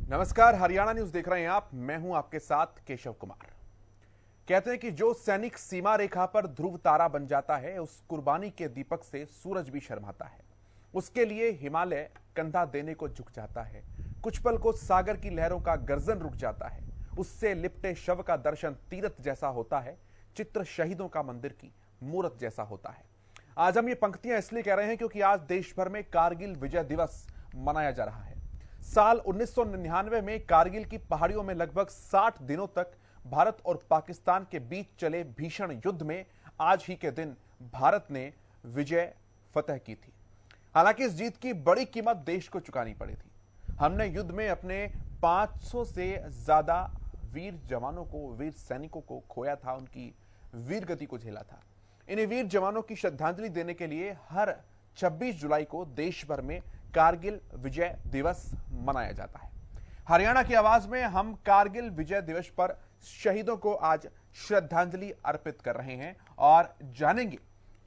नमस्कार, हरियाणा न्यूज देख रहे हैं आप। मैं हूं आपके साथ केशव कुमार। कहते हैं कि जो सैनिक सीमा रेखा पर ध्रुव तारा बन जाता है, उस कुर्बानी के दीपक से सूरज भी शर्माता है। उसके लिए हिमालय कंधा देने को झुक जाता है। कुछ पल को सागर की लहरों का गर्जन रुक जाता है। उससे लिपटे शव का दर्शन तीरथ जैसा होता है। चित्र शहीदों का मंदिर की मूरत जैसा होता है। आज हम ये पंक्तियां इसलिए कह रहे हैं क्योंकि आज देश भर में कारगिल विजय दिवस मनाया जा रहा है। साल 1999 में कारगिल की पहाड़ियों में लगभग 60 दिनों तक भारत और पाकिस्तान के बीच चले भीषण युद्ध में आज ही के दिन भारत ने विजय फतह की थी। हालांकि इस जीत की बड़ी कीमत देश को चुकानी पड़ी थी। हमने युद्ध में अपने 500 से ज्यादा वीर जवानों को, वीर सैनिकों को खोया था, उनकी वीर गति को झेला था। इन्हीं वीर जवानों की श्रद्धांजलि देने के लिए हर 26 जुलाई को देश भर में कारगिल विजय दिवस मनाया जाता है। हरियाणा की आवाज में हम कारगिल विजय दिवस पर शहीदों को आज श्रद्धांजलि अर्पित कर रहे हैं और जानेंगे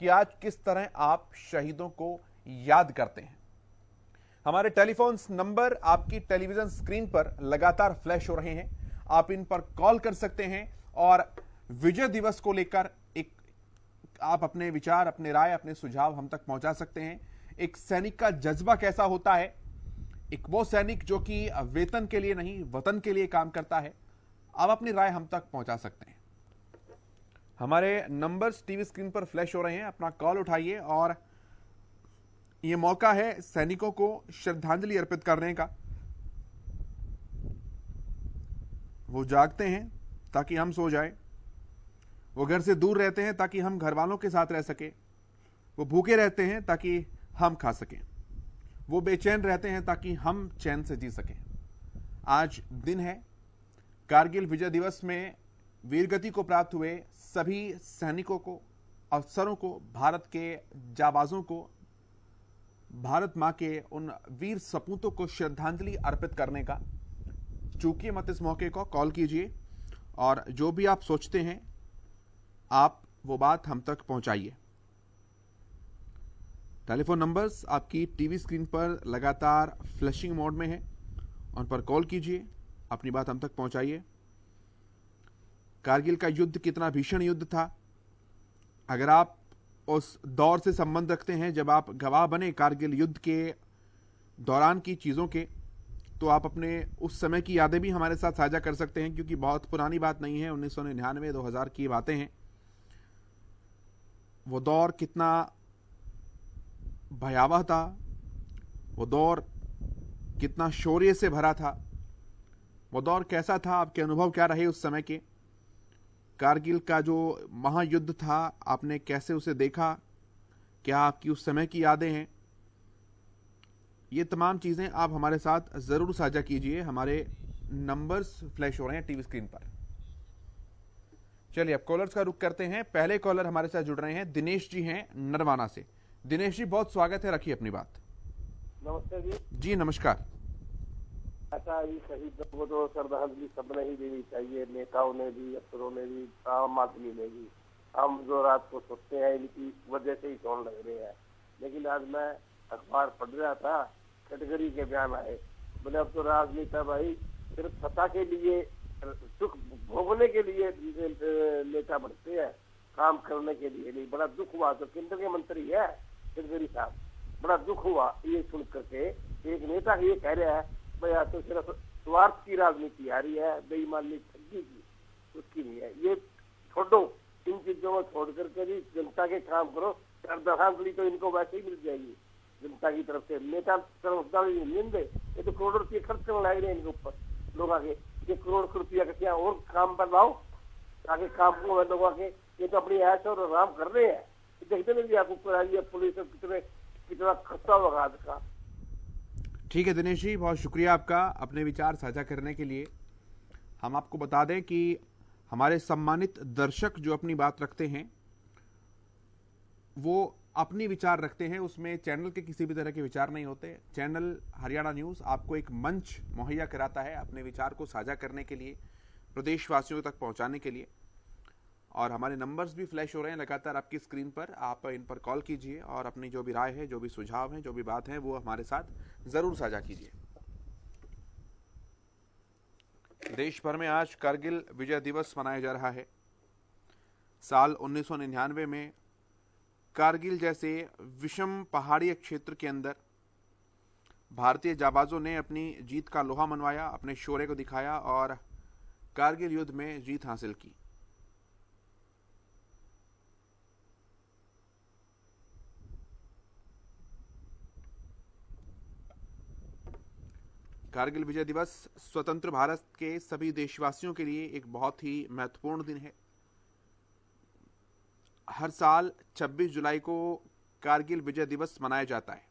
कि आज किस तरह आप शहीदों को याद करते हैं। हमारे टेलीफोन नंबर आपकी टेलीविजन स्क्रीन पर लगातार फ्लैश हो रहे हैं। आप इन पर कॉल कर सकते हैं और विजय दिवस को लेकर आप अपने विचार, अपने राय, अपने सुझाव हम तक पहुंचा सकते हैं। एक सैनिक का जज्बा कैसा होता है, एक वो सैनिक जो कि वेतन के लिए नहीं, वतन के लिए काम करता है, आप अपनी राय हम तक पहुंचा सकते हैं। हमारे नंबर्स टीवी स्क्रीन पर फ्लैश हो रहे हैं। अपना कॉल उठाइए और यह मौका है सैनिकों को श्रद्धांजलि अर्पित करने का। वो जागते हैं ताकि हम सो जाए, वो घर से दूर रहते हैं ताकि हम घर वालों के साथ रह सके, वो भूखे रहते हैं ताकि हम खा सकें, वो बेचैन रहते हैं ताकि हम चैन से जी सकें। आज दिन है कारगिल विजय दिवस में वीरगति को प्राप्त हुए सभी सैनिकों को, अफसरों को, भारत के जाबाजों को, भारत मां के उन वीर सपूतों को श्रद्धांजलि अर्पित करने का। चूकिए मत इस मौके को, कॉल कीजिए और जो भी आप सोचते हैं आप वो बात हम तक पहुंचाइए। टेलीफोन नंबर्स आपकी टीवी स्क्रीन पर लगातार फ्लैशिंग मोड में है। उन पर कॉल कीजिए, अपनी बात हम तक पहुंचाइए। कारगिल का युद्ध कितना भीषण युद्ध था। अगर आप उस दौर से संबंध रखते हैं जब आप गवाह बने कारगिल युद्ध के दौरान की चीजों के, तो आप अपने उस समय की यादें भी हमारे साथ साझा कर सकते हैं, क्योंकि बहुत पुरानी बात नहीं है। 1999 2000 की बातें हैं। वो दौर कितना भयावह था, वो दौर कितना शौर्य से भरा था, वो दौर कैसा था, आपके अनुभव क्या रहे उस समय के। कारगिल का जो महायुद्ध था, आपने कैसे उसे देखा, क्या आपकी उस समय की यादें हैं। ये तमाम चीजें आप हमारे साथ जरूर साझा कीजिए। हमारे नंबर्स फ्लैश हो रहे हैं टीवी स्क्रीन पर। चलिए अब कॉलर्स का रुख करते हैं। पहले कॉलर हमारे साथ जुड़ रहे हैं, दिनेश जी हैं नरवाना से। दिनेश जी, बहुत स्वागत है, रखिए अपनी बात। नमस्ते जी। जी नमस्कार। अच्छा जी, शहीदों को तो श्रद्धांजलि सबने ही देनी चाहिए, नेताओं ने भी, अफसरों ने भी, आम आदमी ने भी। हम जो रात को सोचते हैं इनकी वजह से ही कौन लग रहे हैं। लेकिन आज मैं अखबार पढ़ रहा था, कैटेगरी के बयान आए, बोले अब तो राजनीति भाई सिर्फ सत्ता के लिए, सुख भोगने के लिए नेता बनते हैं, काम करने के लिए नहीं। बड़ा दुख हुआ, तो केंद्र के मंत्री है गडकरी साहब, बड़ा दुख हुआ ये सुन करके। एक नेता ये कह रहा है भैया तो सिर्फ स्वार्थ की राजनीति आ रही है, बेईमानी ठगी की, उसकी नहीं है। ये छोड़ो, इन चीजों को छोड़ करके भी जनता के काम करो। श्रद्धांजलि तो इनको वैसे ही मिल जाएगी जनता की तरफ से। नेता श्रद्धांजलि नहीं दे, ये तो करोड़ों रुपये खर्च करने लग रहे हैं इनके ऊपर लोग आगे। ये करोड़ रुपया का क्या और काम पर लाओ ताकि काम को लोग आगे। ये तो अपनी ऐश और आराम कर रहे हैं। देखते नहीं आपको पुलिस कितना खर्चा होगा आज का। ठीक है दिनेश जी, बहुत शुक्रिया आपका अपने विचार साझा करने के लिए। हम आपको बता दें कि हमारे सम्मानित दर्शक जो अपनी बात रखते हैं वो अपनी विचार रखते हैं, उसमें चैनल के किसी भी तरह के विचार नहीं होते। चैनल हरियाणा न्यूज आपको एक मंच मुहैया कराता है अपने विचार को साझा करने के लिए, प्रदेशवासियों तक पहुंचाने के लिए। और हमारे नंबर्स भी फ्लैश हो रहे हैं लगातार आपकी स्क्रीन पर। आप इन पर कॉल कीजिए और अपनी जो भी राय है, जो भी सुझाव है, जो भी बात है, वो हमारे साथ जरूर साझा कीजिए। देश भर में आज कारगिल विजय दिवस मनाया जा रहा है। साल 1999 में कारगिल जैसे विषम पहाड़ी क्षेत्र के अंदर भारतीय जाबाजों ने अपनी जीत का लोहा मनवाया, अपने शौर्य को दिखाया और कारगिल युद्ध में जीत हासिल की। कारगिल विजय दिवस स्वतंत्र भारत के सभी देशवासियों के लिए एक बहुत ही महत्वपूर्ण दिन है। हर साल 26 जुलाई को कारगिल विजय दिवस मनाया जाता है।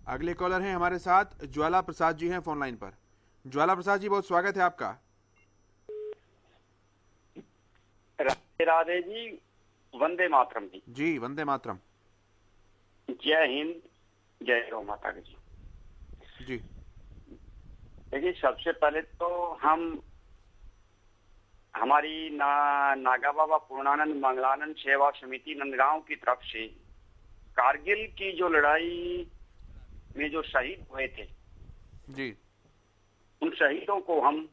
अगले कॉलर हैं हमारे साथ ज्वाला प्रसाद जी हैं फोन लाइन पर। ज्वाला प्रसाद जी, बहुत स्वागत है आपका। राधे राधे जी, वंदे मातरम जी। जी वंदे मातरम। जय हिंद, जय गौ माता की जी। देखिए, सबसे पहले तो हम हमारी नागा बाबा पूर्णानंद मंगलानंद सेवा समिति नंदगांव की तरफ से कारगिल की जो लड़ाई में जो शहीद हुए थे जी, उन शहीदों को हम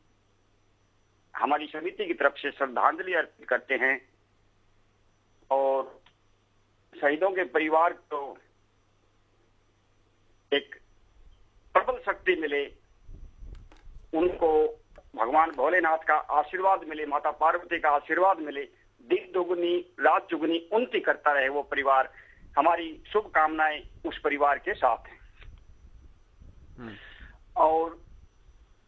हमारी समिति की तरफ से श्रद्धांजलि अर्पित करते हैं और शहीदों के परिवार को एक प्रबल शक्ति मिले, उनको भगवान भोलेनाथ का आशीर्वाद मिले, माता पार्वती का आशीर्वाद मिले, दिन दुगनी रात चुगनी उन्नति करता रहे वो परिवार। हमारी शुभकामनाएं उस परिवार के साथ हैं। और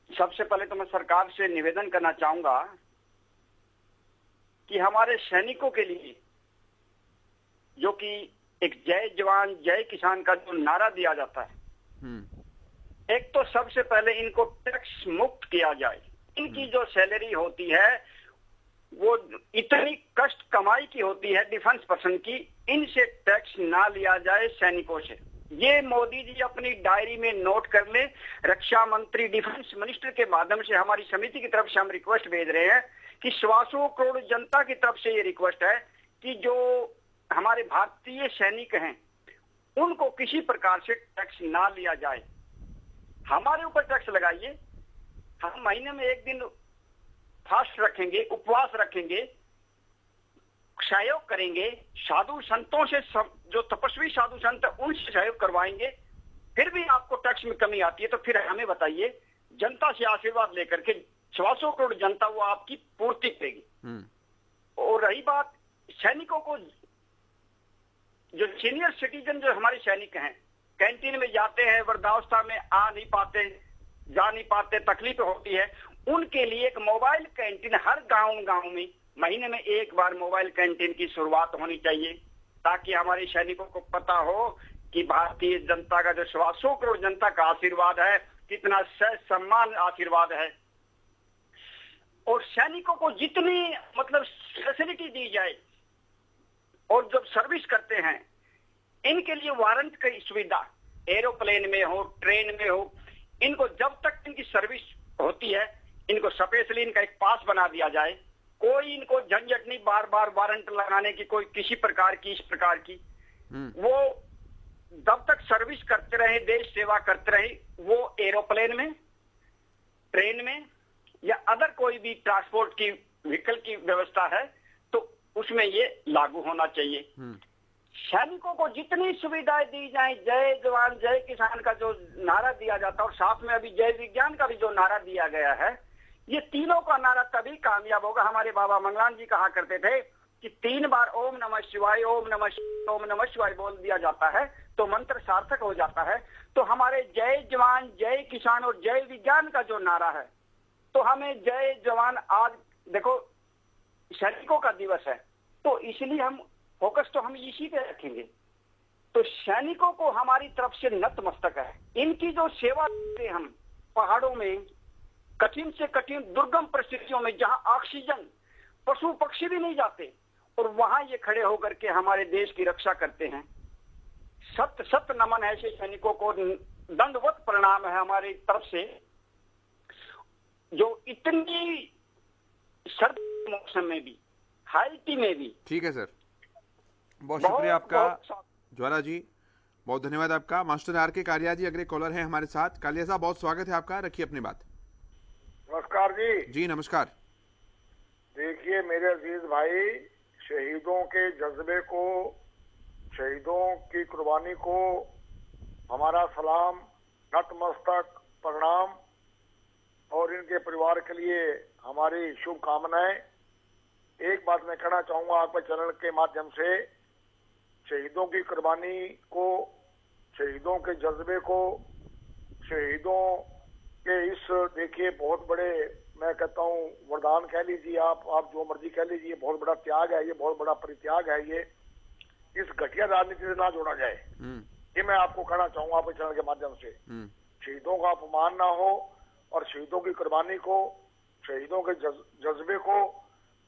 सबसे पहले तो मैं सरकार से निवेदन करना चाहूंगा कि हमारे सैनिकों के लिए जो कि एक जय जवान जय किसान का जो नारा दिया जाता है, एक तो सबसे पहले इनको टैक्स मुक्त किया जाए। इनकी जो सैलरी होती है वो इतनी कष्ट कमाई की होती है डिफेंस पर्सन की, इनसे टैक्स ना लिया जाए सैनिकों से। ये मोदी जी अपनी डायरी में नोट कर ले। रक्षा मंत्री डिफेंस मिनिस्टर के माध्यम से हमारी समिति की तरफ से हम रिक्वेस्ट भेज रहे हैं कि 125 करोड़ जनता की तरफ से ये रिक्वेस्ट है कि जो हमारे भारतीय सैनिक हैं उनको किसी प्रकार से टैक्स ना लिया जाए। हमारे ऊपर टैक्स लगाइए, हम महीने में एक दिन फास्ट रखेंगे, उपवास रखेंगे, सहयोग करेंगे, साधु संतों से जो तपस्वी साधु संत है उनसे सहयोग करवाएंगे। फिर भी आपको टैक्स में कमी आती है तो फिर हमें बताइए, जनता से आशीर्वाद लेकर के 125 करोड़ जनता वो आपकी पूर्ति करेगी। और रही बात सैनिकों को, जो सीनियर सिटीजन जो हमारे सैनिक हैं कैंटीन में जाते हैं, वृद्धावस्था में आ नहीं पाते, जा नहीं पाते, तकलीफ होती है, उनके लिए एक मोबाइल कैंटीन हर गांव में महीने में एक बार मोबाइल कैंटीन की शुरुआत होनी चाहिए, ताकि हमारे सैनिकों को पता हो कि भारतीय जनता का जो 125 करोड़ जनता का आशीर्वाद है कितना सम्मान आशीर्वाद है। और सैनिकों को जितनी मतलब फैसिलिटी दी जाए, और जब सर्विस करते हैं इनके लिए वारंट की सुविधा एरोप्लेन में हो, ट्रेन में हो, इनको जब तक इनकी सर्विस होती है इनको स्पेशली इनका एक पास बना दिया जाए। कोई इनको झंझट नहीं बार बार वारंट लगाने की, कोई किसी प्रकार की इस प्रकार की। वो जब तक सर्विस करते रहे, देश सेवा करते रहे, वो एरोप्लेन में, ट्रेन में या अदर कोई भी ट्रांसपोर्ट की व्हीकल की व्यवस्था है तो उसमें ये लागू होना चाहिए। सैनिकों को जितनी सुविधाएं दी जाए, जय जवान जय किसान का जो नारा दिया जाता है और साथ में अभी जय विज्ञान का भी जो नारा दिया गया है, ये तीनों का नारा तभी कामयाब होगा। हमारे बाबा मंगलान जी कहा करते थे कि 3 बार ओम नमः शिवाय ओम नमः शिवाय बोल दिया जाता है तो मंत्र सार्थक हो जाता है। तो हमारे जय जवान जय किसान और जय विज्ञान का जो नारा है, तो हमें जय जवान, आज देखो सैनिकों का दिवस है तो इसलिए हम फोकस तो हम इसी पे रखेंगे। तो सैनिकों को हमारी तरफ से नतमस्तक है। इनकी जो सेवा करते हम पहाड़ों में, कठिन से कठिन दुर्गम परिस्थितियों में जहां ऑक्सीजन, पशु पक्षी भी नहीं जाते, और वहां ये खड़े होकर के हमारे देश की रक्षा करते हैं। सत सत नमन है ऐसे सैनिकों को, दंडवत प्रणाम है हमारी तरफ से। जो इतनी सर्द मौसम में भी, हाइटी में भी। ठीक है सर, बहुत शुक्रिया आपका ज्वाला जी, बहुत धन्यवाद आपका। मास्टर आर के कालिया जी अगले कॉलर हैं हमारे साथ। कालिया साहब बहुत स्वागत है आपका, रखिए अपनी बात। नमस्कार जी। जी नमस्कार। देखिए मेरे अजीज भाई, शहीदों के जज्बे को, शहीदों की कुर्बानी को हमारा सलाम, नतमस्तक प्रणाम, और इनके परिवार के लिए हमारी शुभकामनाएं। एक बात मैं कहना चाहूंगा आपके चैनल के माध्यम से, शहीदों की कुर्बानी को, शहीदों के जज्बे को, शहीदों के इस देखिए बहुत बड़े, मैं कहता हूँ वरदान कह लीजिए, आप जो मर्जी कह लीजिए, बहुत बड़ा त्याग है ये, बहुत बड़ा परित्याग है ये। इस घटिया राजनीति से ना जोड़ा जाए, ये मैं आपको कहना चाहूंगा आपके चैनल के माध्यम से। शहीदों का अपमान ना हो, और शहीदों की कुर्बानी को, शहीदों के जज्बे को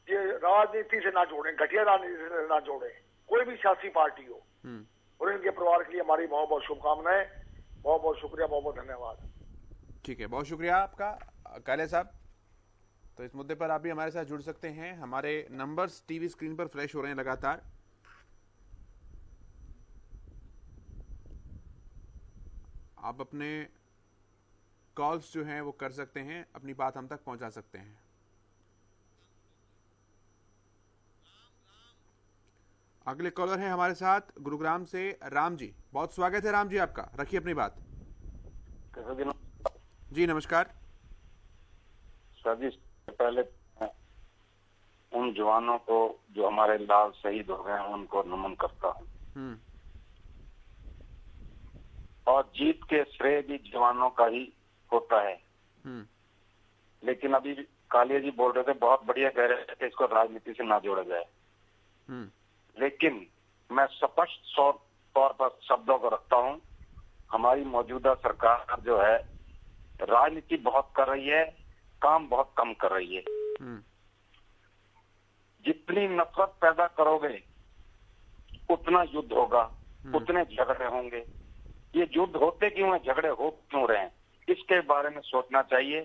ये राजनीति से ना जोड़ें, घटिया राजनीति से ना जोड़ें, कोई भी सियासी पार्टी हो। और इनके परिवार के लिए हमारी बहुत बहुत शुभकामनाएं। बहुत बहुत शुक्रिया, बहुत बहुत धन्यवाद। ठीक है, बहुत शुक्रिया आपका कालिया साहब। तो इस मुद्दे पर आप भी हमारे साथ जुड़ सकते हैं। हमारे नंबर्स टीवी स्क्रीन पर फ्लैश हो रहे हैं लगातार। आप अपने कॉल्स जो हैं वो कर सकते हैं, अपनी बात हम तक पहुंचा सकते हैं। अगले कॉलर हैं हमारे साथ गुरुग्राम से राम जी। बहुत स्वागत है राम जी आपका, रखिए अपनी बात। जी नमस्कार सर जी। पहले उन जवानों को जो हमारे लाल शहीद हो गए हैं उनको नमन करता हूँ, और जीत के श्रेय भी जवानों का ही होता है। लेकिन अभी कालिया जी बोल रहे थे, बहुत बढ़िया कह रहे थे कि इसको राजनीति से ना जोड़ा जाए। लेकिन मैं स्पष्ट तौर पर शब्दों को रखता हूं, हमारी मौजूदा सरकार जो है राजनीति बहुत कर रही है, काम बहुत कम कर रही है। जितनी नफरत पैदा करोगे उतना युद्ध होगा, उतने झगड़े होंगे। ये युद्ध होते क्यों है, झगड़े हो क्यों रहे हैं, इसके बारे में सोचना चाहिए।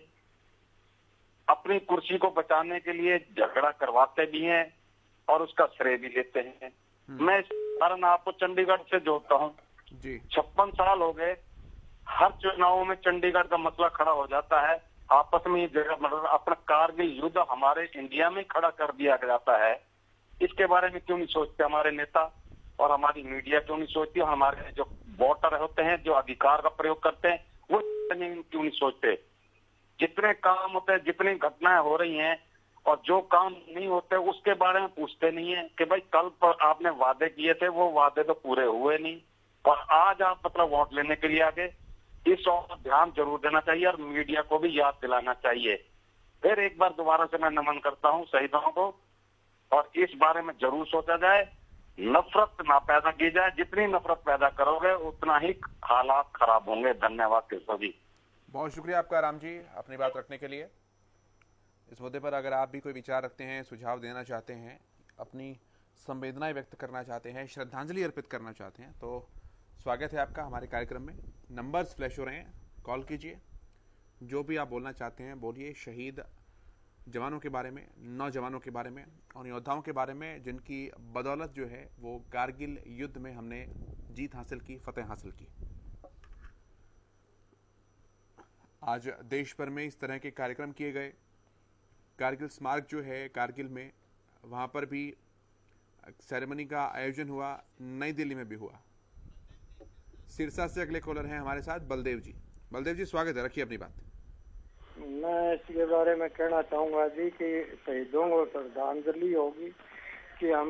अपनी कुर्सी को बचाने के लिए झगड़ा करवाते भी हैं और उसका श्रेय भी लेते हैं। मैं इस कारण आपको चंडीगढ़ से जोड़ता हूँ। 56 साल हो गए, हर चुनावों में चंडीगढ़ का मसला खड़ा हो जाता है। आपस में ये जगह मतलब अपना कारगिल युद्ध हमारे इंडिया में खड़ा कर दिया जाता है। इसके बारे में क्यों नहीं सोचते हमारे नेता, और हमारी मीडिया क्यों नहीं सोचती, हमारे जो वोटर होते हैं जो अधिकार का प्रयोग करते हैं वो क्यों नहीं सोचते। जितने काम होते हैं, जितनी घटनाएं हो रही हैं, और जो काम नहीं होते उसके बारे में पूछते नहीं है कि भाई कल पर आपने वादे किए थे, वो वादे तो पूरे हुए नहीं, और आज आप मतलब वोट लेने के लिए आगे। इस और ध्यान जरूर देना चाहिए और मीडिया को भी याद दिलाना चाहिए। फिर एक बार दोबारा से मैं नमन करता हूं शहीदों को, और इस बारे में जरूर सोचा जाए, नफरत ना पैदा की जाए। जितनी नफरत पैदा करोगे उतना ही हालात खराब होंगे। धन्यवाद केशव जी। बहुत शुक्रिया आपका राम जी अपनी बात रखने के लिए। इस मुद्दे पर अगर आप भी कोई विचार रखते हैं, सुझाव देना चाहते हैं, अपनी संवेदनाएं व्यक्त करना चाहते हैं, श्रद्धांजलि अर्पित करना चाहते हैं, तो स्वागत है आपका हमारे कार्यक्रम में। नंबर्स फ्लैश हो रहे हैं, कॉल कीजिए। जो भी आप बोलना चाहते हैं बोलिए, शहीद जवानों के बारे में, नौजवानों के बारे में, और योद्धाओं के बारे में जिनकी बदौलत जो है वो कारगिल युद्ध में हमने जीत हासिल की, फतेह हासिल की। आज देश भर में इस तरह के कार्यक्रम किए गए। कारगिल स्मारक जो है कारगिल में, वहाँ पर भी सेरेमनी का आयोजन हुआ, नई दिल्ली में भी हुआ। सिरसा से अगले कॉलर हैं हमारे साथ बलदेव जी। बलदेव जी स्वागत है, रखिए अपनी बात। मैं इसके बारे में कहना चाहूँगा जी कि शहीदों को श्रद्धांजलि होगी कि हम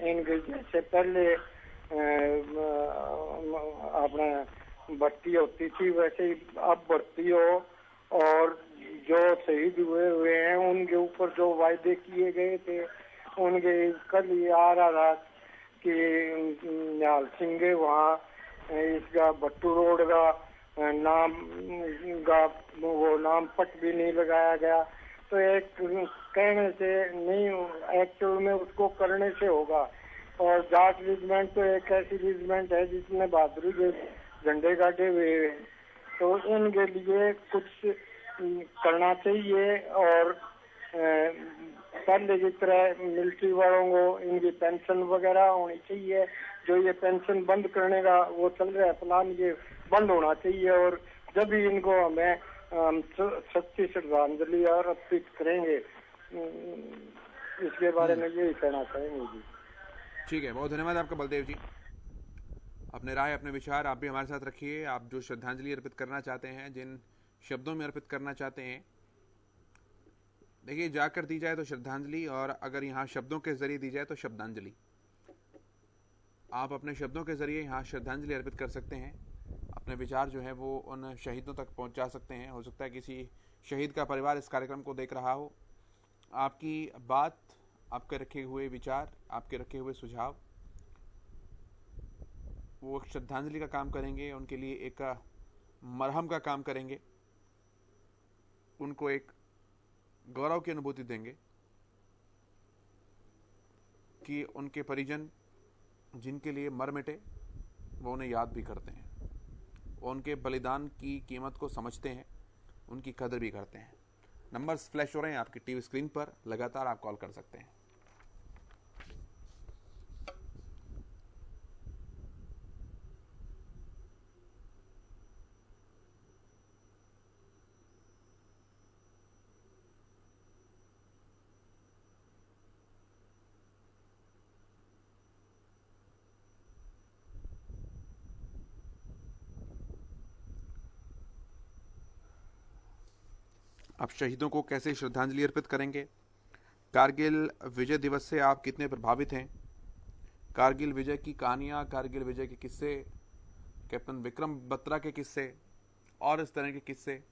इनके जैसे पहले अपना बत्ती होती थी वैसे ही अब बत्ती हो, और जो शहीद हुए हैं उनके ऊपर जो वायदे किए गए थे उनके कल ये आ रहा था कि निहाल सिंह वहाँ इसका भट्टू रोड का नाम का वो नाम पट भी नहीं लगाया गया। तो एक कहने से नहीं, एक्चुअल में उसको करने से होगा। और जाट रेजिमेंट तो एक ऐसी रेजिमेंट है जिसने बहादुरी के झंडे गाड़े हुए हैं, तो इनके लिए कुछ करना चाहिए। और पहले की तरह मिलिट्री वालों को इनकी पेंशन वगैरह होनी चाहिए। जो ये पेंशन बंद करने का वो चल रहा है प्लान, ये बंद होना चाहिए। और जब भी इनको हमें सच्ची श्रद्धांजलि और अर्पित करेंगे, इसके बारे में यही कहना चाहेंगे जी। ठीक है, बहुत धन्यवाद आपका बलदेव जी। अपने राय, अपने विचार आप भी हमारे साथ रखिए। आप जो श्रद्धांजलि अर्पित करना चाहते हैं, जिन शब्दों में अर्पित करना चाहते हैं, देखिए जाकर दी जाए तो श्रद्धांजलि, और अगर यहाँ शब्दों के जरिए दी जाए तो शब्दांजलि। आप अपने शब्दों के जरिए यहाँ श्रद्धांजलि अर्पित कर सकते हैं। अपने विचार जो है वो उन शहीदों तक पहुँचा सकते हैं। हो सकता है किसी शहीद का परिवार इस कार्यक्रम को देख रहा हो। आपकी बात, आपके रखे हुए विचार, आपके रखे हुए सुझाव वो श्रद्धांजलि का काम करेंगे, उनके लिए एक मरहम का काम करेंगे, उनको एक गौरव की अनुभूति देंगे कि उनके परिजन जिनके लिए मर मिटे वो उन्हें याद भी करते हैं, वो उनके बलिदान की कीमत को समझते हैं, उनकी कदर भी करते हैं। नंबर्स फ्लैश हो रहे हैं आपकी टीवी स्क्रीन पर, लगातार आप कॉल कर सकते हैं। आप शहीदों को कैसे श्रद्धांजलि अर्पित करेंगे? कारगिल विजय दिवस से आप कितने प्रभावित हैं? कारगिल विजय की कहानियां, कारगिल विजय के किस्से, कैप्टन विक्रम बत्रा के किस्से और इस तरह के किस्से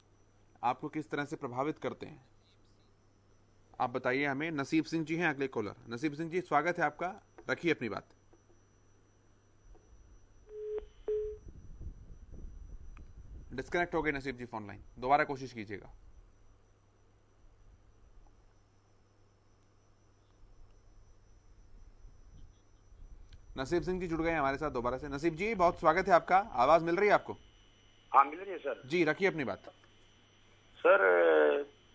आपको किस तरह से प्रभावित करते हैं, आप बताइए हमें। नसीब सिंह जी हैं अगले कॉलर। नसीब सिंह जी, स्वागत है आपका, रखिए अपनी बात। डिस्कनेक्ट हो गए नसीब जी फोन लाइन, दोबारा कोशिश कीजिएगा। नसीब सिंह जी जुड़ गए हमारे साथ दोबारा से। नसीब जी, बहुत स्वागत है आपका, आवाज मिल रही है आपको? हाँ, मिल रही है सर जी, रखिए अपनी बात। सर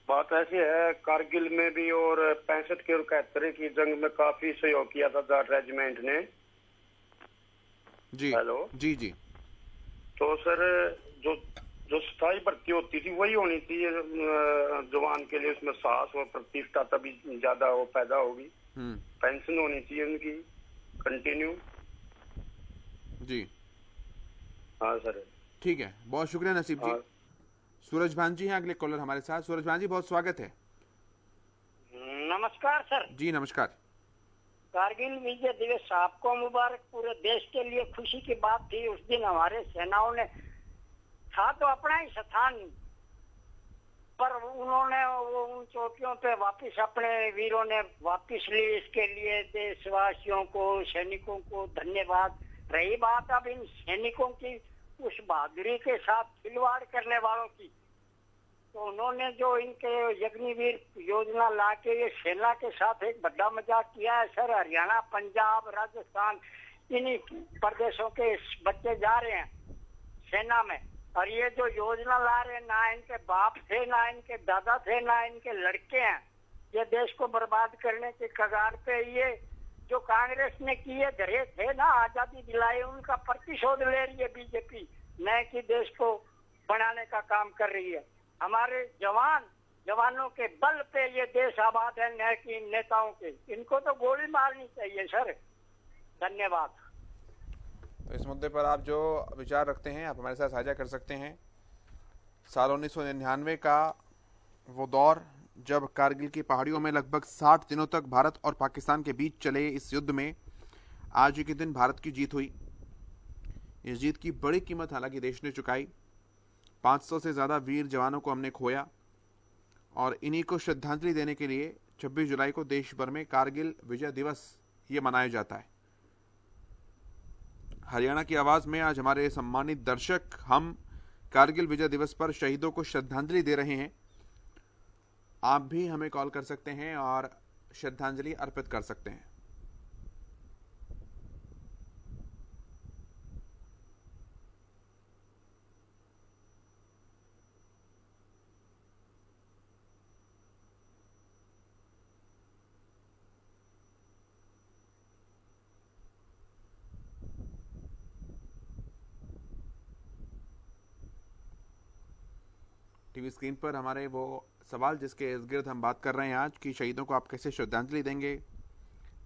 बात ऐसी है, कारगिल में भी और 65 के और 71 की जंग में काफी सहयोग किया था जाट रेजिमेंट ने। जी हेलो जी जी। तो सर जो जो स्थायी भर्ती होती थी वही होनी चाहिए जवान के लिए, उसमें साहस और प्रतिष्ठा तभी ज्यादा हो पैदा होगी। पेंशन होनी चाहिए उनकी कंटिन्यू। जी हाँ सर, ठीक है, बहुत शुक्रिया नसीब जी। सूरज भान जी हैं अगले कॉलर हमारे साथ। सूरज भान जी, बहुत स्वागत है। नमस्कार सर जी नमस्कार। कारगिल विजय दिवस आपको मुबारक। पूरे देश के लिए खुशी की बात थी। उस दिन हमारे सेनाओं ने था तो अपना ही स्थान, पर उन्होंने वो उन चौकियों पे वापस अपने वीरों ने वापस ली। इसके लिए देशवासियों को, सैनिकों को धन्यवाद। रही बात अब इन सैनिकों की उस बहादुरी के साथ खिलवाड़ करने वालों की, तो उन्होंने जो इनके अग्निवीर योजना ला के ये सेना के साथ एक बड़ा मजाक किया है सर। हरियाणा, पंजाब, राजस्थान, इन्हीं प्रदेशों के बच्चे जा रहे हैं सेना में, और ये जो योजना ला रहे हैं, ना इनके बाप थे, ना इनके दादा थे, ना इनके लड़के हैं। ये देश को बर्बाद करने के कगार पे ये जो कांग्रेस ने किए धरे थे ना, आजादी दिलाई, उनका प्रतिशोध ले रही है बीजेपी। नए की देश को बनाने का काम कर रही है। हमारे जवानों के बल पे ये देश आबाद है, नए की नेताओं के। इनको तो गोली मारनी चाहिए सर। धन्यवाद। तो इस मुद्दे पर आप जो विचार रखते हैं आप हमारे साथ साझा कर सकते हैं। साल 1999 का वो दौर जब कारगिल की पहाड़ियों में लगभग 60 दिनों तक भारत और पाकिस्तान के बीच चले इस युद्ध में आज के दिन भारत की जीत हुई। इस जीत की बड़ी कीमत हालांकि देश ने चुकाई। 500 से ज़्यादा वीर जवानों को हमने खोया, और इन्हीं को श्रद्धांजलि देने के लिए 26 जुलाई को देश भर में कारगिल विजय दिवस ये मनाया जाता है। हरियाणा की आवाज में आज हमारे सम्मानित दर्शक हम कारगिल विजय दिवस पर शहीदों को श्रद्धांजलि दे रहे हैं। आप भी हमें कॉल कर सकते हैं और श्रद्धांजलि अर्पित कर सकते हैं। टीवी स्क्रीन पर हमारे वो सवाल जिसके इर्द गिर्द हम बात कर रहे हैं आज कि शहीदों को आप कैसे श्रद्धांजलि देंगे,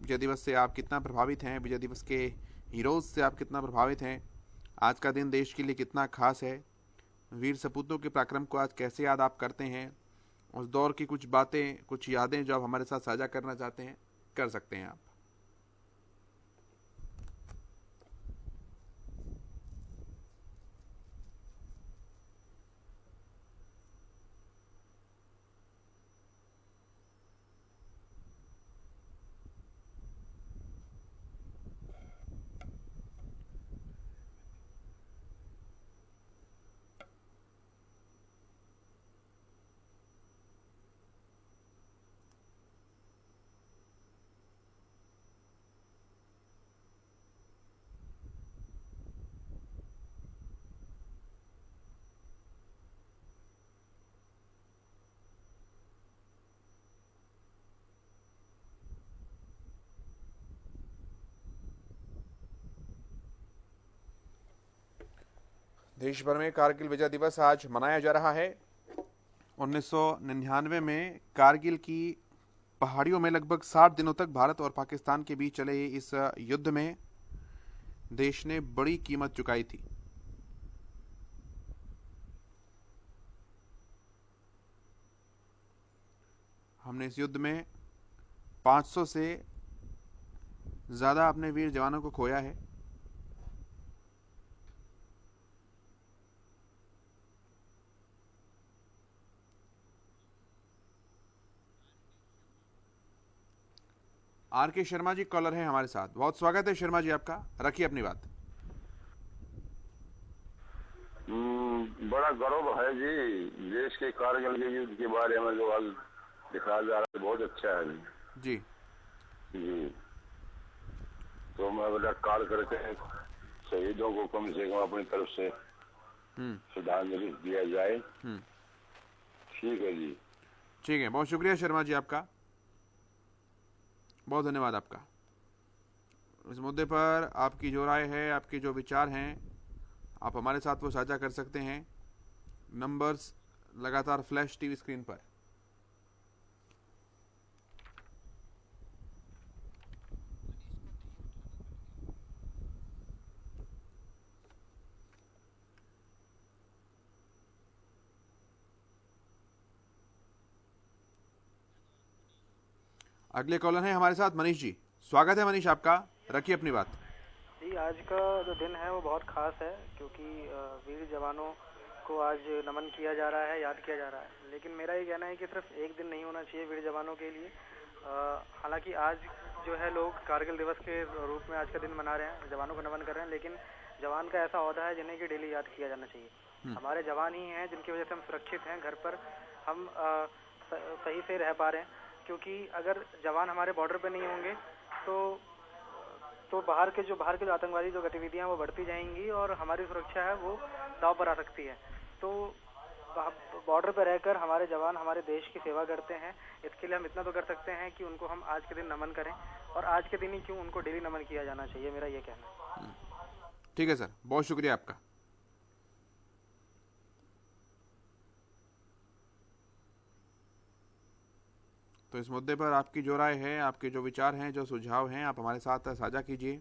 विजय दिवस से आप कितना प्रभावित हैं, विजय दिवस के हीरोज़ से आप कितना प्रभावित हैं, आज का दिन देश के लिए कितना खास है, वीर सपूतों के पराक्रम को आज कैसे याद आप करते हैं, उस दौर की कुछ बातें, कुछ यादें जो आप हमारे साथ साझा करना चाहते हैं, कर सकते हैं आप। देश भर में कारगिल विजय दिवस आज मनाया जा रहा है। 1999 में कारगिल की पहाड़ियों में लगभग 60 दिनों तक भारत और पाकिस्तान के बीच चले इस युद्ध में देश ने बड़ी कीमत चुकाई थी। हमने इस युद्ध में 500 से ज्यादा अपने वीर जवानों को खोया है। आर के शर्मा जी कॉलर हैं हमारे साथ। बहुत स्वागत है शर्मा जी आपका, रखिए अपनी बात। बड़ा गर्व है जी, देश के कारगिल के युद्ध के बारे में जो आज दिखाया जा रहा है बहुत अच्छा है जी। जी, तो मैं बेटा कॉल करके शहीदों को कम से कम अपनी तरफ से श्रद्धांजलि दिया जाए। ठीक है जी, ठीक है, बहुत शुक्रिया शर्मा जी आपका, बहुत धन्यवाद आपका। इस मुद्दे पर आपकी जो राय है, आपके जो विचार हैं, आप हमारे साथ वो साझा कर सकते हैं। नंबर्स लगातार फ्लैश टीवी स्क्रीन पर। अगले कॉलर हैं हमारे साथ मनीष जी। स्वागत है मनीष आपका, रखिए अपनी बात। जी, आज का जो दिन है वो बहुत खास है क्योंकि वीर जवानों को आज नमन किया जा रहा है, याद किया जा रहा है। लेकिन मेरा ये कहना है कि सिर्फ एक दिन नहीं होना चाहिए वीर जवानों के लिए। हालांकि आज जो है लोग कारगिल दिवस के रूप में आज का दिन मना रहे हैं, जवानों को नमन कर रहे हैं, लेकिन जवान का ऐसा ओहदा है जिन्हें कि डेली याद किया जाना चाहिए। हमारे जवान ही हैं जिनकी वजह से हम सुरक्षित हैं, घर पर हम सही से रह पा रहे हैं। क्योंकि अगर जवान हमारे बॉर्डर पे नहीं होंगे तो बाहर के जो आतंकवादी जो गतिविधियां वो बढ़ती जाएंगी और हमारी सुरक्षा है वो दांव पर आ सकती है। तो बॉर्डर पर रहकर हमारे जवान हमारे देश की सेवा करते हैं। इसके लिए हम इतना तो कर सकते हैं कि उनको हम आज के दिन नमन करें, और आज के दिन ही क्यों, उनको डेली नमन किया जाना चाहिए, मेरा ये कहना है। ठीक है सर, बहुत शुक्रिया आपका। तो इस मुद्दे पर आपकी जो राय है, आपके जो विचार हैं, जो सुझाव हैं, आप हमारे साथ साझा कीजिए।